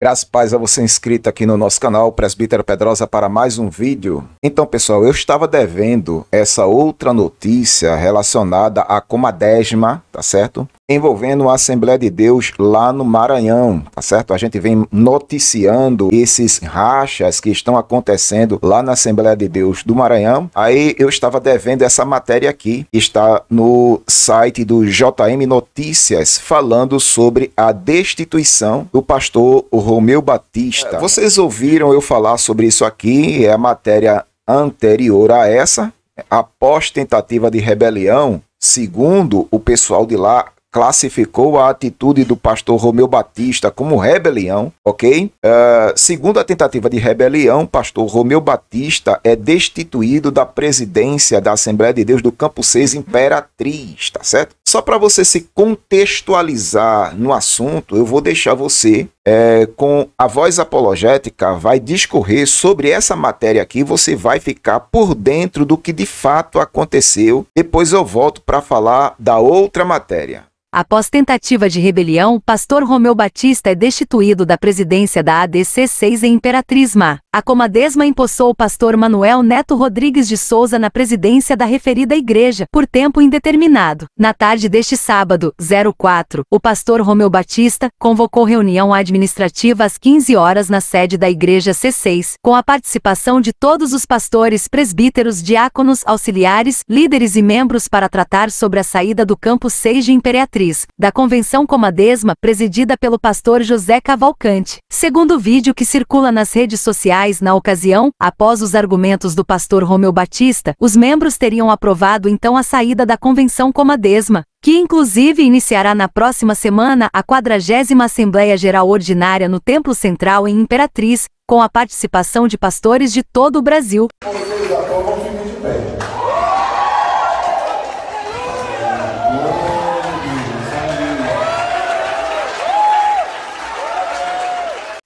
Graças e paz a você inscrito aqui no nosso canal Presbítero Pedrosa para mais um vídeo. Então, pessoal, eu estava devendo essa outra notícia relacionada à Comadésima, tá certo? Envolvendo a Assembleia de Deus lá no Maranhão, tá certo? A gente vem noticiando esses rachas que estão acontecendo lá na Assembleia de Deus do Maranhão. Aí eu estava devendo essa matéria aqui, que está no site do JM Notícias, falando sobre a destituição do pastor Romeu Batista. Vocês ouviram eu falar sobre isso aqui, é a matéria anterior a essa. Após tentativa de rebelião, segundo o pessoal de lá, classificou a atitude do pastor Romeu Batista como rebelião, ok? Segundo a tentativa de rebelião, pastor Romeu Batista é destituído da presidência da Assembleia de Deus do Campo 6 Imperatriz, tá certo? Só para você se contextualizar no assunto, eu vou deixar você com a voz apologética, vai discorrer sobre essa matéria aqui, você vai ficar por dentro do que de fato aconteceu. Depois eu volto para falar da outra matéria. Após tentativa de rebelião, pastor Romeu Batista é destituído da presidência da ADC 6 em Imperatriz Ma. A Comadésima empossou o pastor Manuel Neto Rodrigues de Souza na presidência da referida igreja, por tempo indeterminado. Na tarde deste sábado, 04, o pastor Romeu Batista convocou reunião administrativa às 15 horas na sede da igreja C6, com a participação de todos os pastores, presbíteros, diáconos, auxiliares, líderes e membros para tratar sobre a saída do Campo 6 de Imperatriz, da Convenção Comadésima, presidida pelo pastor José Cavalcante. Segundo o vídeo que circula nas redes sociais na ocasião, após os argumentos do pastor Romeu Batista, os membros teriam aprovado então a saída da Convenção Comadésima, que inclusive iniciará na próxima semana a 40ª Assembleia Geral Ordinária no Templo Central em Imperatriz, com a participação de pastores de todo o Brasil.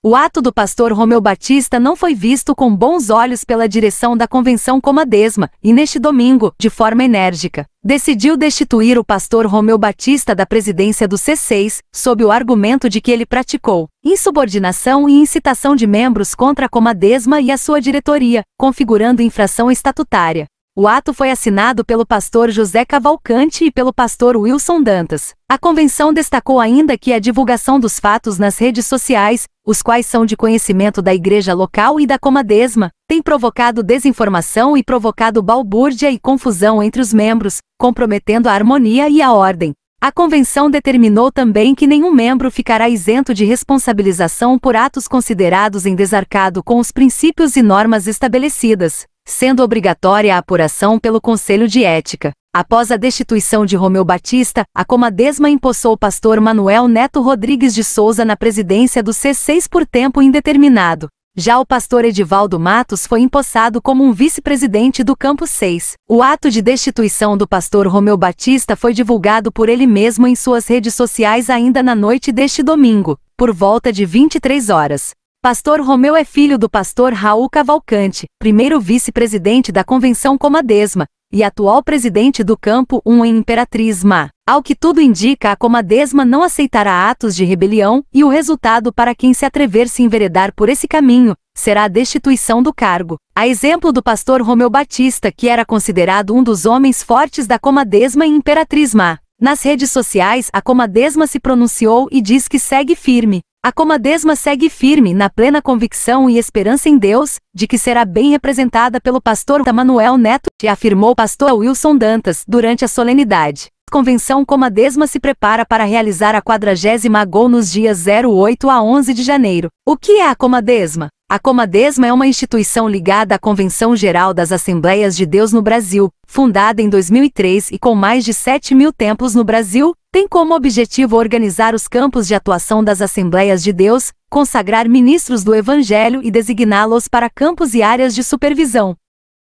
O ato do pastor Romeu Batista não foi visto com bons olhos pela direção da Convenção Comadésima, e neste domingo, de forma enérgica, decidiu destituir o pastor Romeu Batista da presidência do C6, sob o argumento de que ele praticou insubordinação e incitação de membros contra a Comadésima e a sua diretoria, configurando infração estatutária. O ato foi assinado pelo pastor José Cavalcante e pelo pastor Wilson Dantas. A convenção destacou ainda que a divulgação dos fatos nas redes sociais, os quais são de conhecimento da igreja local e da Comadésima, tem provocado desinformação e provocado balbúrdia e confusão entre os membros, comprometendo a harmonia e a ordem. A convenção determinou também que nenhum membro ficará isento de responsabilização por atos considerados em desacordo com os princípios e normas estabelecidas, sendo obrigatória a apuração pelo Conselho de Ética. Após a destituição de Romeu Batista, a Comadésima empossou o pastor Manuel Neto Rodrigues de Souza na presidência do C6 por tempo indeterminado. Já o pastor Edivaldo Matos foi empossado como um vice-presidente do Campo 6. O ato de destituição do pastor Romeu Batista foi divulgado por ele mesmo em suas redes sociais ainda na noite deste domingo, por volta de 23 horas. Pastor Romeu é filho do pastor Raul Cavalcante, primeiro vice-presidente da Convenção Comadésima, e atual presidente do Campo 1 em Imperatriz Ma. Ao que tudo indica, a Comadésima não aceitará atos de rebelião, e o resultado para quem se atrever se enveredar por esse caminho será a destituição do cargo. A exemplo do pastor Romeu Batista, que era considerado um dos homens fortes da Comadésima em Imperatriz Ma. Nas redes sociais, a Comadésima se pronunciou e diz que segue firme. A Comadésima segue firme na plena convicção e esperança em Deus, de que será bem representada pelo pastor Manuel Neto, afirmou o pastor Wilson Dantas durante a solenidade. A Convenção Comadésima se prepara para realizar a 40ª AGOL nos dias 08 a 11 de janeiro. O que é a Comadésima? A Comadésima é uma instituição ligada à Convenção Geral das Assembleias de Deus no Brasil, fundada em 2003 e com mais de 7.000 templos no Brasil, tem como objetivo organizar os campos de atuação das Assembleias de Deus, consagrar ministros do Evangelho e designá-los para campos e áreas de supervisão.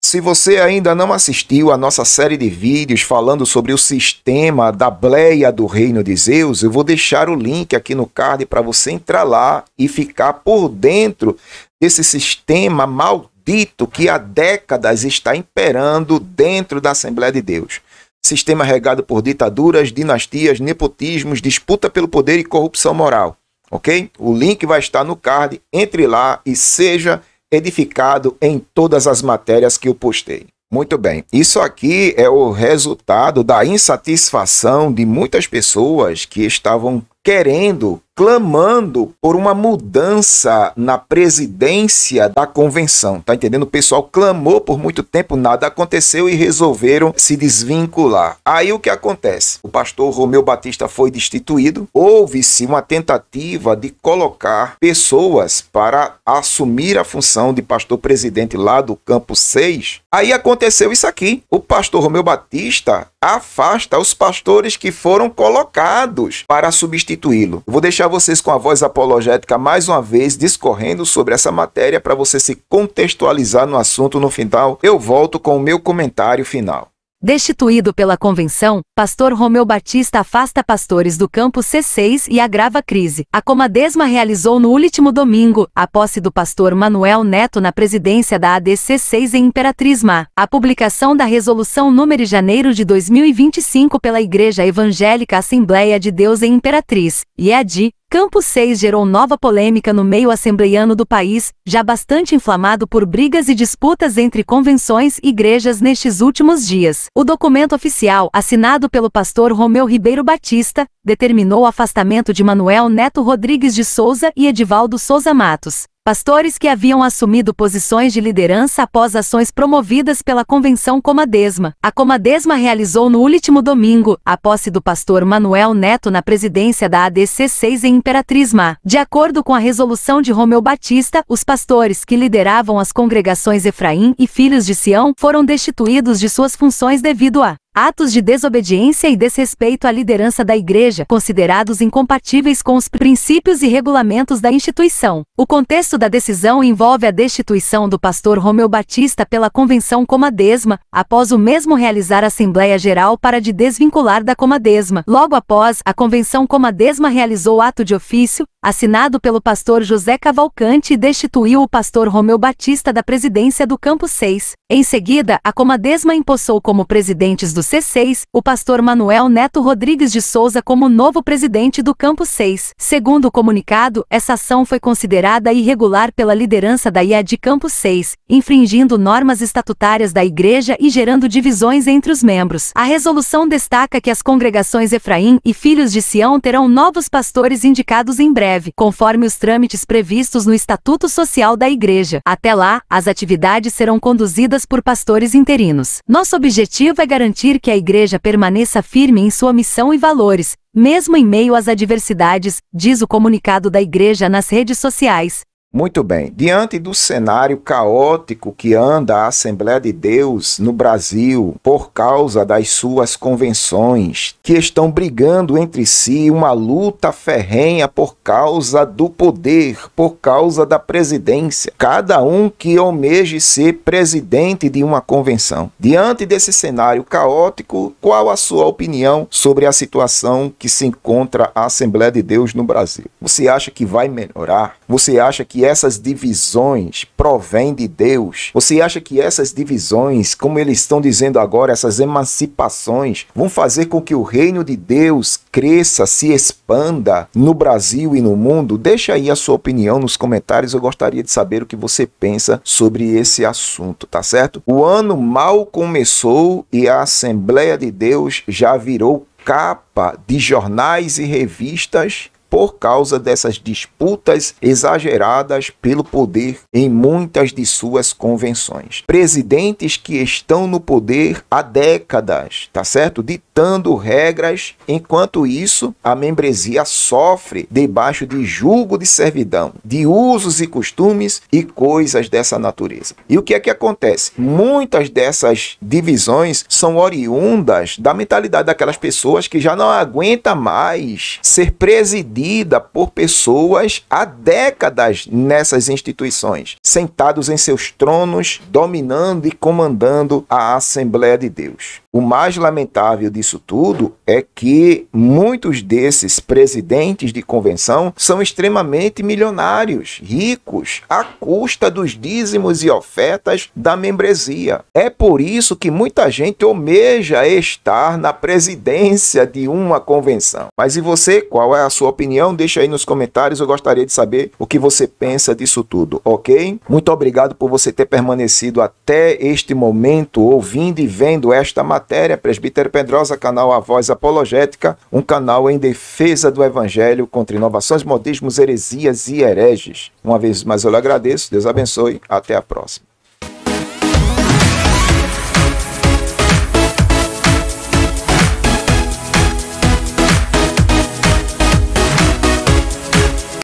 Se você ainda não assistiu a nossa série de vídeos falando sobre o sistema da bleia do reino de Zeus, eu vou deixar o link aqui no card para você entrar lá e ficar por dentro desse sistema maldito que há décadas está imperando dentro da Assembleia de Deus. Sistema regado por ditaduras, dinastias, nepotismos, disputa pelo poder e corrupção moral. ok? O link vai estar no card, entre lá e seja edificado em todas as matérias que eu postei. Muito bem, isso aqui é o resultado da insatisfação de muitas pessoas que estavam querendo, clamando por uma mudança na presidência da convenção, tá entendendo? O pessoal clamou por muito tempo, nada aconteceu e resolveram se desvincular. Aí o que acontece? O pastor Romeu Batista foi destituído, houve-se uma tentativa de colocar pessoas para assumir a função de pastor presidente lá do Campo 6. Aí aconteceu isso aqui, o pastor Romeu Batista afasta os pastores que foram colocados para substituí-lo. Eu vou deixar vocês com a voz apologética mais uma vez discorrendo sobre essa matéria para você se contextualizar no assunto. No final, eu volto com o meu comentário final. Destituído pela convenção, pastor Romeu Batista afasta pastores do campo C6 e agrava a crise. A Comadesma realizou no último domingo a posse do pastor Manuel Neto na presidência da ADC6 em Imperatriz Má. A publicação da resolução número de janeiro de 2025 pela Igreja Evangélica Assembleia de Deus em Imperatriz, IEAD, Campo 6 gerou nova polêmica no meio assembleiano do país, já bastante inflamado por brigas e disputas entre convenções e igrejas nestes últimos dias. O documento oficial, assinado pelo pastor Romeu Ribeiro Batista, determinou o afastamento de Manuel Neto Rodrigues de Souza e Edivaldo Souza Matos, pastores que haviam assumido posições de liderança após ações promovidas pela Convenção Comadesma. A Comadesma realizou no último domingo a posse do pastor Manuel Neto na presidência da ADC6 em Imperatriz Má. De acordo com a resolução de Romeu Batista, os pastores que lideravam as congregações Efraim e Filhos de Sião foram destituídos de suas funções devido a atos de desobediência e desrespeito à liderança da igreja, considerados incompatíveis com os princípios e regulamentos da instituição. O contexto da decisão envolve a destituição do pastor Romeu Batista pela Convenção Comadesma, após o mesmo realizar Assembleia Geral para de desvincular da Comadesma. Logo após, a Convenção Comadesma realizou ato de ofício, assinado pelo pastor José Cavalcante, e destituiu o pastor Romeu Batista da presidência do Campo 6. Em seguida, a Comadesma empossou como presidentes do C6, o pastor Manuel Neto Rodrigues de Souza como novo presidente do Campo 6. Segundo o comunicado, essa ação foi considerada irregular pela liderança da IEAD Campo 6, infringindo normas estatutárias da igreja e gerando divisões entre os membros. A resolução destaca que as congregações Efraim e Filhos de Sião terão novos pastores indicados em breve, conforme os trâmites previstos no Estatuto Social da Igreja. Até lá, as atividades serão conduzidas por pastores interinos. Nosso objetivo é garantir que a igreja permaneça firme em sua missão e valores, mesmo em meio às adversidades, diz o comunicado da igreja nas redes sociais. Muito bem, diante do cenário caótico que anda a Assembleia de Deus no Brasil por causa das suas convenções, que estão brigando entre si, uma luta ferrenha por causa do poder, por causa da presidência, cada um que almeje ser presidente de uma convenção. Diante desse cenário caótico, qual a sua opinião sobre a situação que se encontra a Assembleia de Deus no Brasil? Você acha que vai melhorar? Você acha que essas divisões provêm de Deus? Você acha que essas divisões, como eles estão dizendo agora, essas emancipações, vão fazer com que o reino de Deus cresça, se expanda no Brasil e no mundo? Deixa aí a sua opinião nos comentários, eu gostaria de saber o que você pensa sobre esse assunto, tá certo? O ano mal começou e a Assembleia de Deus já virou capa de jornais e revistas por causa dessas disputas exageradas pelo poder em muitas de suas convenções. Presidentes que estão no poder há décadas, tá certo? Ditando regras, enquanto isso a membresia sofre debaixo de jugo de servidão, de usos e costumes e coisas dessa natureza. E o que é que acontece? Muitas dessas divisões são oriundas da mentalidade daquelas pessoas que já não aguentam mais ser presididas por pessoas há décadas nessas instituições, sentados em seus tronos, dominando e comandando a Assembleia de Deus. o mais lamentável disso tudo é que muitos desses presidentes de convenção são extremamente milionários, ricos, à custa dos dízimos e ofertas da membresia. É por isso que muita gente almeja estar na presidência de uma convenção. Mas e você? Qual é a sua opinião? Deixa aí nos comentários, eu gostaria de saber o que você pensa disso tudo, ok? Muito obrigado por você ter permanecido até este momento, ouvindo e vendo esta matéria. Presbítero Pedrosa, canal A Voz Apologética, um canal em defesa do Evangelho contra inovações, modismos, heresias e hereges. Uma vez mais eu lhe agradeço, Deus abençoe, até a próxima.